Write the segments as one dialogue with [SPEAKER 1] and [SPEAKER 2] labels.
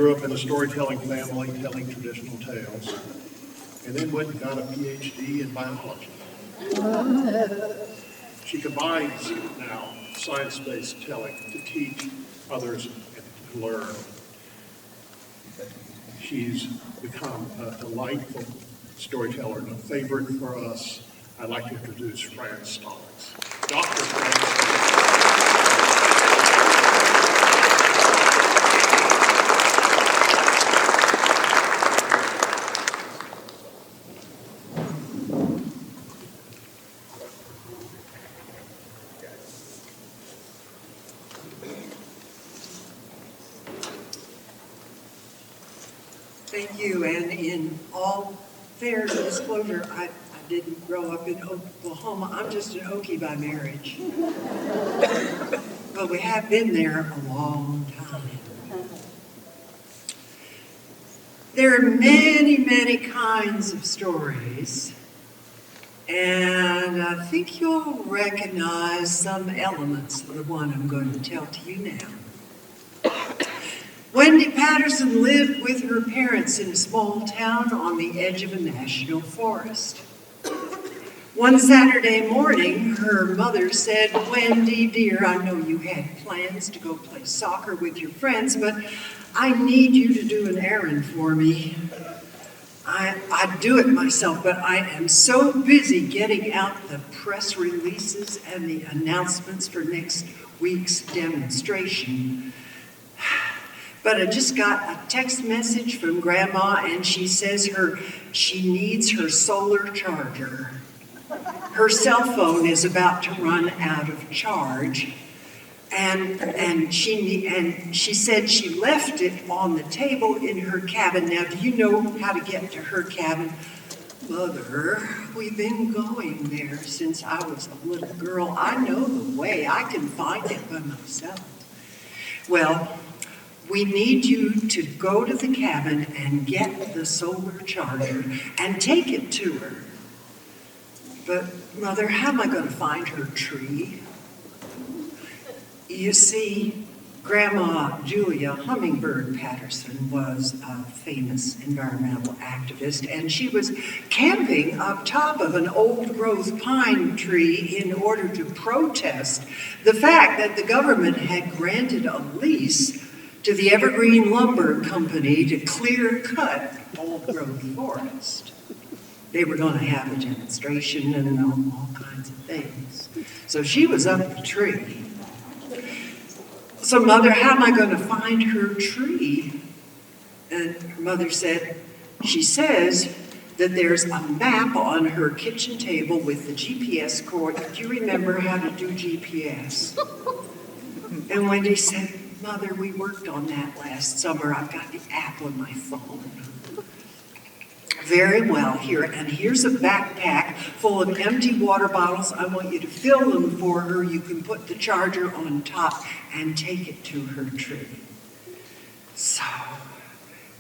[SPEAKER 1] grew up in a storytelling family, telling traditional tales, and then went and got a PhD in biology. She combines now science-based telling to teach others and to learn. She's become a delightful storyteller and a favorite for us. I'd like to introduce Fran Stallings. Dr. Fran Stallings.
[SPEAKER 2] Thank you, and in all fair disclosure, I didn't grow up in Oklahoma. I'm just an Okie by marriage. But we have been there a long time. There are many, many kinds of stories, and I think you'll recognize some elements of the one I'm going to tell to you now. Wendy Patterson lived with her parents in a small town on the edge of a national forest. One Saturday morning, her mother said, "Wendy, dear, I know you had plans to go play soccer with your friends, but I need you to do an errand for me. I'd do it myself, but I am so busy getting out the press releases and the announcements for next week's demonstration. But I just got a text message from Grandma, and she says she needs her solar charger. Her cell phone is about to run out of charge, and she said she left it on the table in her cabin. Now, do you know how to get to her cabin?" "Mother, we've been going there since I was a little girl. I know the way. I can find it by myself." "Well, we need you to go to the cabin and get the solar charger and take it to her." "But, Mother, how am I going to find her tree?" You see, Grandma Julia Hummingbird Patterson was a famous environmental activist, and she was camping up top of an old-growth pine tree in order to protest the fact that the government had granted a lease to the Evergreen Lumber Company to clear-cut old-growth forest. They were going to have a demonstration and all kinds of things. So she was up the tree. "So, Mother, how am I going to find her tree?" And her mother said, "She says that there's a map on her kitchen table with the GPS cord. Do you remember how to do GPS?" And Wendy said, "Mother, we worked on that last summer. I've got the app on my phone." "Very well, here's a backpack full of empty water bottles. I want you to fill them for her. You can put the charger on top and take it to her tree." So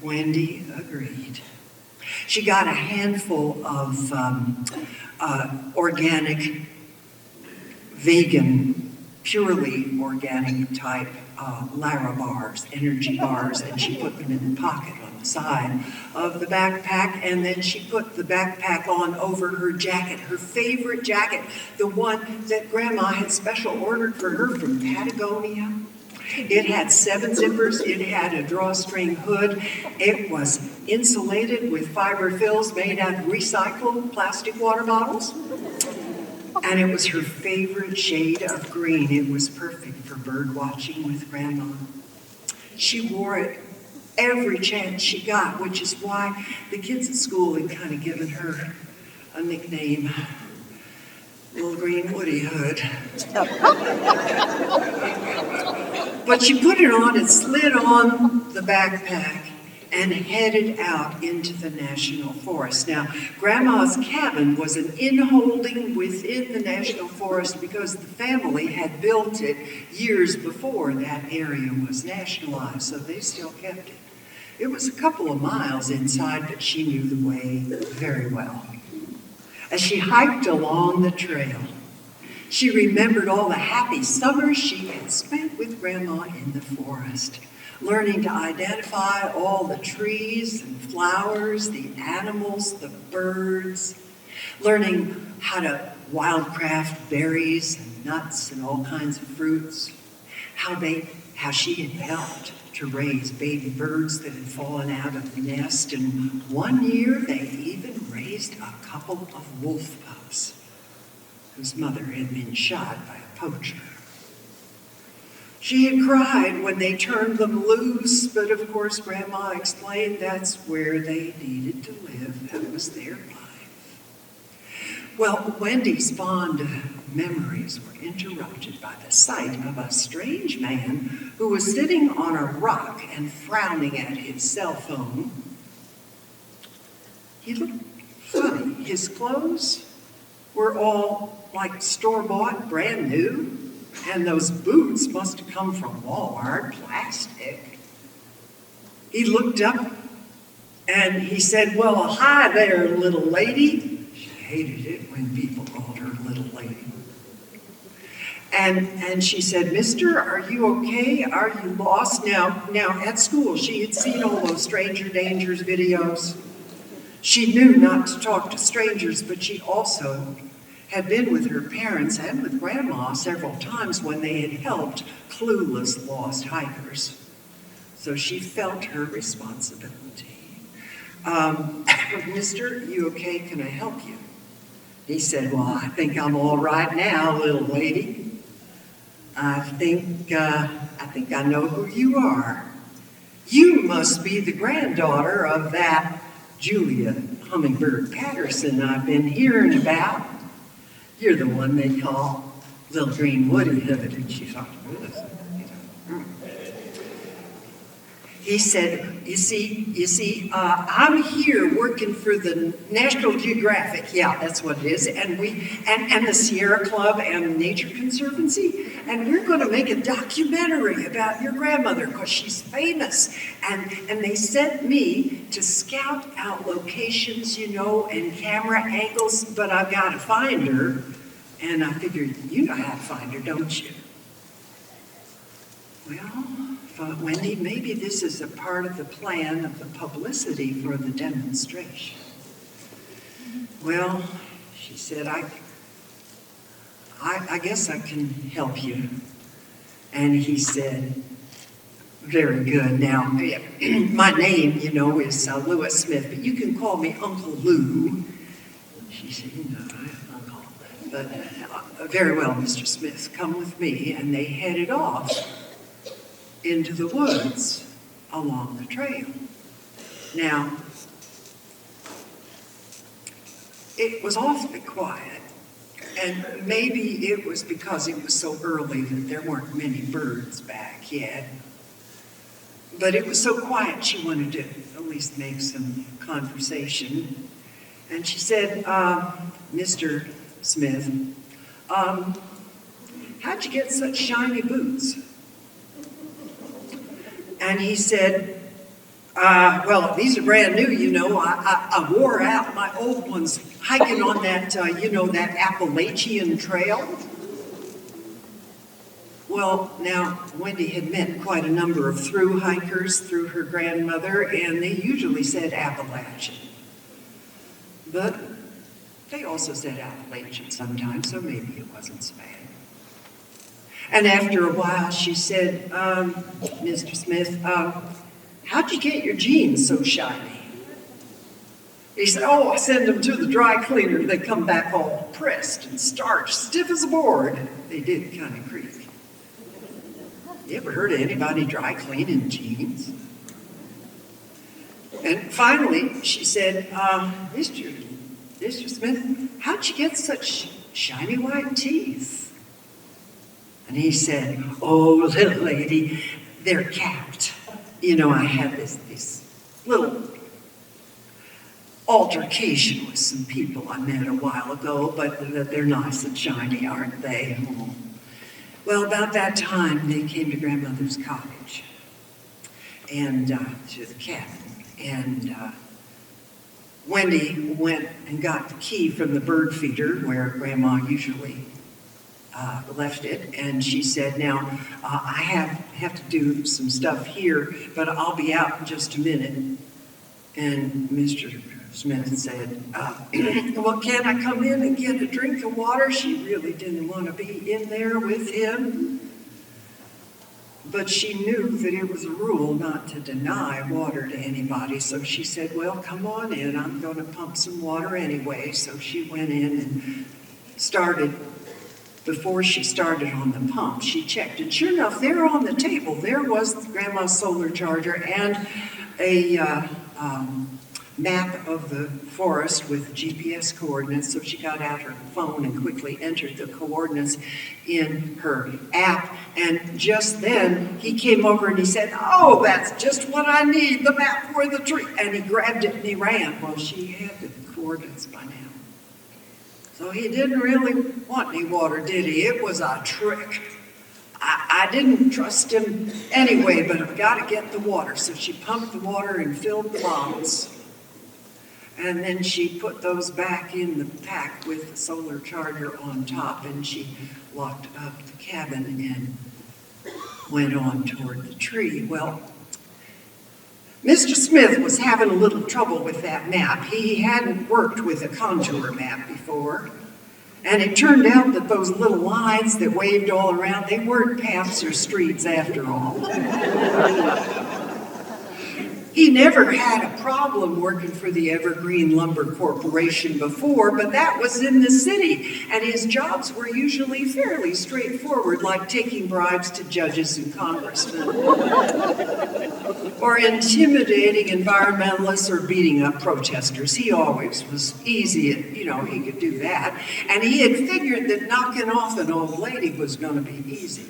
[SPEAKER 2] Wendy agreed. She got a handful of organic, vegan, purely organic type Lara bars, energy bars, and she put them in the pocket on the side of the backpack, and then she put the backpack on over her jacket, her favorite jacket, the one that Grandma had special ordered for her from Patagonia. It had 7 zippers, it had a drawstring hood, it was insulated with fiber fills made out of recycled plastic water bottles. And it was her favorite shade of green. It was perfect for bird watching with Grandma. She wore it every chance she got, which is why the kids at school had kind of given her a nickname, Little Green Woody Hood. But she put it on and slid on the backpack and headed out into the national forest. Now, Grandma's cabin was an in-holding within the national forest because the family had built it years before that area was nationalized, so they still kept it. It was a couple of miles inside, but she knew the way very well. As she hiked along the trail, she remembered all the happy summers she had spent with Grandma in the forest. learning to identify all the trees and flowers, the animals, the birds, learning how to wildcraft berries and nuts and all kinds of fruits, how she had helped to raise baby birds that had fallen out of the nest, and one year they even raised a couple of wolf pups whose mother had been shot by a poacher. She had cried when they turned them loose, but of course Grandma explained that's where they needed to live. That was their life. Well, Wendy's fond memories were interrupted by the sight of a strange man who was sitting on a rock and frowning at his cell phone. He looked funny. His clothes were all like store-bought, brand new, and those boots must have come from Walmart, plastic. He looked up and he said, "Well, hi there, little lady." She hated it when people called her little lady. And she said, "Mister, are you okay? Are you lost?" Now at school, she had seen all those stranger dangers videos. She knew not to talk to strangers, but she also had been with her parents and with Grandma several times when they had helped clueless lost hikers. So she felt her responsibility. "Mister, you okay? Can I help you?" He said, "Well, I think I'm all right now, little lady. I think I know who you are. You must be the granddaughter of that Julia Hummingbird Patterson I've been hearing about. You're the one they call Little Green Woody Hood." And she thought, He said, you see, I'm here working for the National Geographic. Yeah, that's what it is. And the Sierra Club and Nature Conservancy. And we're going to make a documentary about your grandmother because she's famous. And they sent me to scout out locations, and camera angles, but I've got to find her. And I figured, you know how to find her, don't you? Well, thought Wendy, maybe this is a part of the plan of the publicity for the demonstration. Well, she said, I guess I can help you. And he said, very good. Now, my name, is Lewis Smith, but you can call me Uncle Lou. She said, Uncle. But very well, Mr. Smith, come with me. And they headed off into the woods along the trail. Now, it was awfully quiet, and maybe it was because it was so early that there weren't many birds back yet. But it was so quiet she wanted to at least make some conversation. And she said, Mr. Smith, how'd you get such shiny boots? And he said, well, these are brand new, I wore out my old ones hiking on that, that Appalachian Trail. Well, now, Wendy had met quite a number of through hikers through her grandmother, and they usually said Appalachian. But they also said Appalachian sometimes, so maybe it wasn't so bad. And after a while, she said, Mr. Smith, how'd you get your jeans so shiny? He said, I send them to the dry cleaner. They come back all pressed and starched, stiff as a board. They did kind of creak. You ever heard of anybody dry cleaning jeans? And finally, she said, Mr. Smith, how'd you get such shiny white teeth? And he said, oh, little lady, they're capped. I had this little altercation with some people I met a while ago, but they're nice and shiny, aren't they? Well, about that time, they came to Grandmother's cottage and to the cabin. And Wendy went and got the key from the bird feeder where Grandma usually left it, and she said, now, I have to do some stuff here, but I'll be out in just a minute. And Mr. Smith said, well, can I come in and get a drink of water? She really didn't want to be in there with him. But she knew that it was a rule not to deny water to anybody, so she said, well, come on in. I'm going to pump some water anyway. So she went in and started. Before she started on the pump, she checked, and sure enough, there on the table, there was Grandma's solar charger and a map of the forest with GPS coordinates. So she got out her phone and quickly entered the coordinates in her app. And just then, he came over and he said, oh, that's just what I need, the map for the tree. And he grabbed it and he ran. Well, she had the coordinates by now. So he didn't really want any water, did he? It was a trick. I didn't trust him anyway, but I've got to get the water. So she pumped the water and filled the bottles. And then she put those back in the pack with the solar charger on top, and she locked up the cabin and went on toward the tree. Well, Mr. Smith was having a little trouble with that map. He hadn't worked with a contour map before. And it turned out that those little lines that waved all around, they weren't paths or streets after all. He never had a problem working for the Evergreen Lumber Corporation before, but that was in the city, and his jobs were usually fairly straightforward, like taking bribes to judges and congressmen, or intimidating environmentalists or beating up protesters. He always was easy at, he could do that, and he had figured that knocking off an old lady was going to be easy.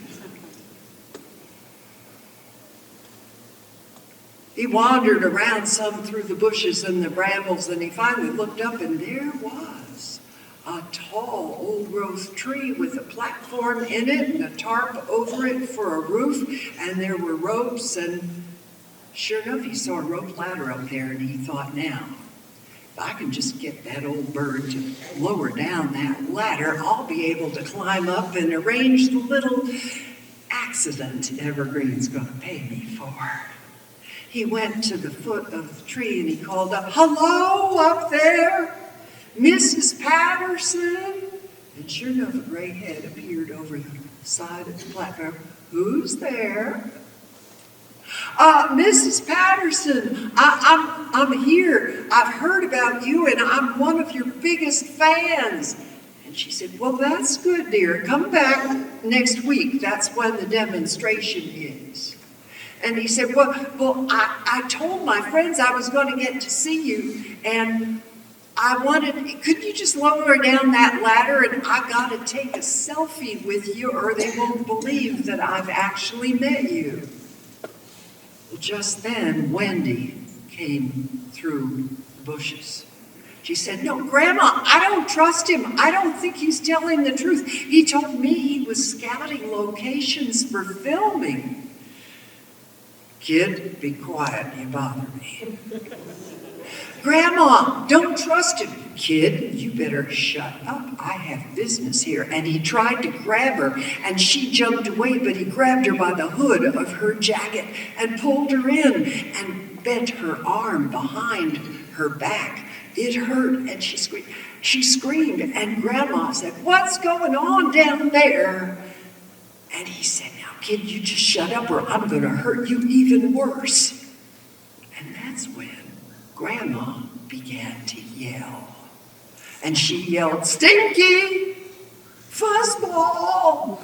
[SPEAKER 2] He wandered around some through the bushes and the brambles, and he finally looked up, and there was a tall old-growth tree with a platform in it and a tarp over it for a roof, and there were ropes, and sure enough, he saw a rope ladder up there, and he thought, now, if I can just get that old bird to lower down that ladder, I'll be able to climb up and arrange the little accident Evergreen's going to pay me for. He went to the foot of the tree and he called up, hello up there, Mrs. Patterson. And sure enough, a gray head appeared over the side of the platform. Who's there? Mrs. Patterson, I'm here. I've heard about you and I'm one of your biggest fans. And she said, well, that's good, dear. Come back next week. That's when the demonstration is. And he said, well, I told my friends I was going to get to see you, and could you just lower down that ladder, and I got to take a selfie with you, or they won't believe that I've actually met you. Well, just then, Wendy came through the bushes. She said, no, Grandma, I don't trust him. I don't think he's telling the truth. He told me he was scouting locations for filming. Kid, be quiet, you bother me. Grandma, don't trust him. Kid, you better shut up. I have business here. And he tried to grab her, and she jumped away, but he grabbed her by the hood of her jacket and pulled her in and bent her arm behind her back. It hurt, and she screamed. She screamed, and Grandma said, what's going on down there? And he said, now, kid, you just shut up or I'm going to hurt you even worse. And that's when Grandma began to yell. And she yelled, Stinky! Fuzzball!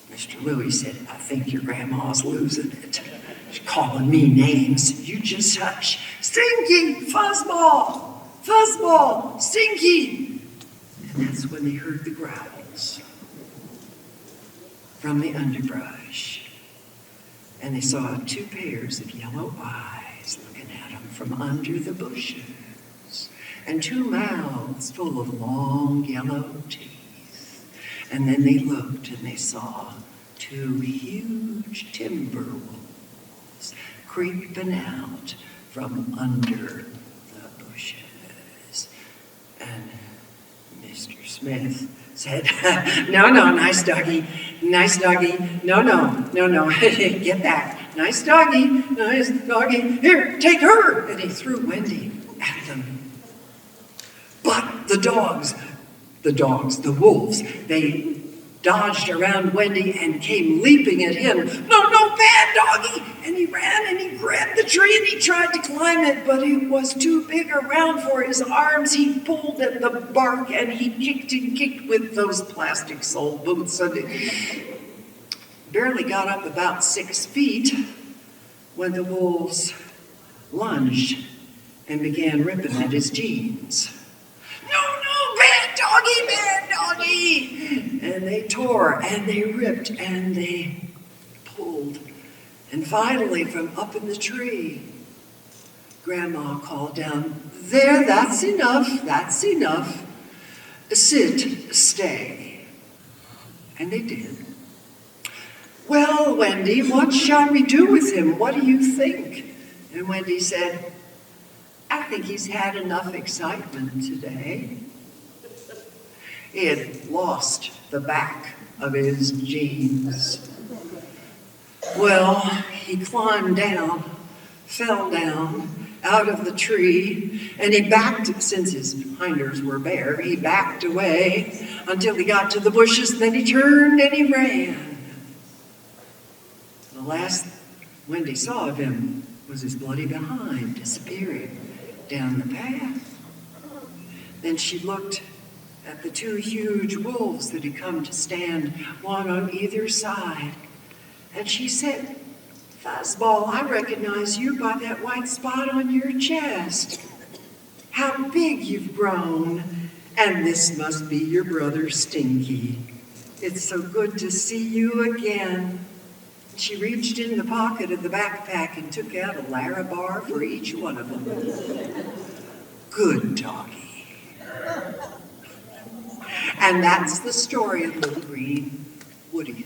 [SPEAKER 2] Mr. Louis said, I think your grandma's losing it. She's calling me names. You just hush. Stinky! Fuzzball! Fuzzball! Stinky! And that's when they heard the growls from the underbrush. And they saw 2 pairs of yellow eyes looking at them from under the bushes, and 2 mouths full of long yellow teeth. And then they looked and they saw 2 huge timber wolves creeping out from under the bushes. And Mr. Smith said, no, nice doggy, no, get that, nice doggy, here, take her, and he threw Wendy at them. But the wolves, they dodged around Wendy and came leaping at him. No, bad doggy! And he ran and he grabbed the tree and he tried to climb it, but it was too big around for his arms. He pulled at the bark and he kicked and kicked with those plastic sole boots. And it barely got up about 6 feet when the wolves lunged and began ripping at his jeans. No, bad doggy! And they tore, and they ripped, and they pulled. And finally, from up in the tree, Grandma called down, there, that's enough. Sit, stay. And they did. Well, Wendy, what shall we do with him? What do you think? And Wendy said, I think he's had enough excitement today. He had lost the back of his jeans. Well, he climbed down, fell down out of the tree, and he backed, since his hinders were bare, he backed away until he got to the bushes, and then he turned and he ran. The last Wendy saw of him was his bloody behind disappearing down the path. Then she looked at the 2 huge wolves that had come to stand, one on either side, and she said, Fuzzball, I recognize you by that white spot on your chest. How big you've grown, and this must be your brother Stinky. It's so good to see you again. She reached in the pocket of the backpack and took out a Larabar for each one of them. Good doggy. And that's the story of Little Green Woody.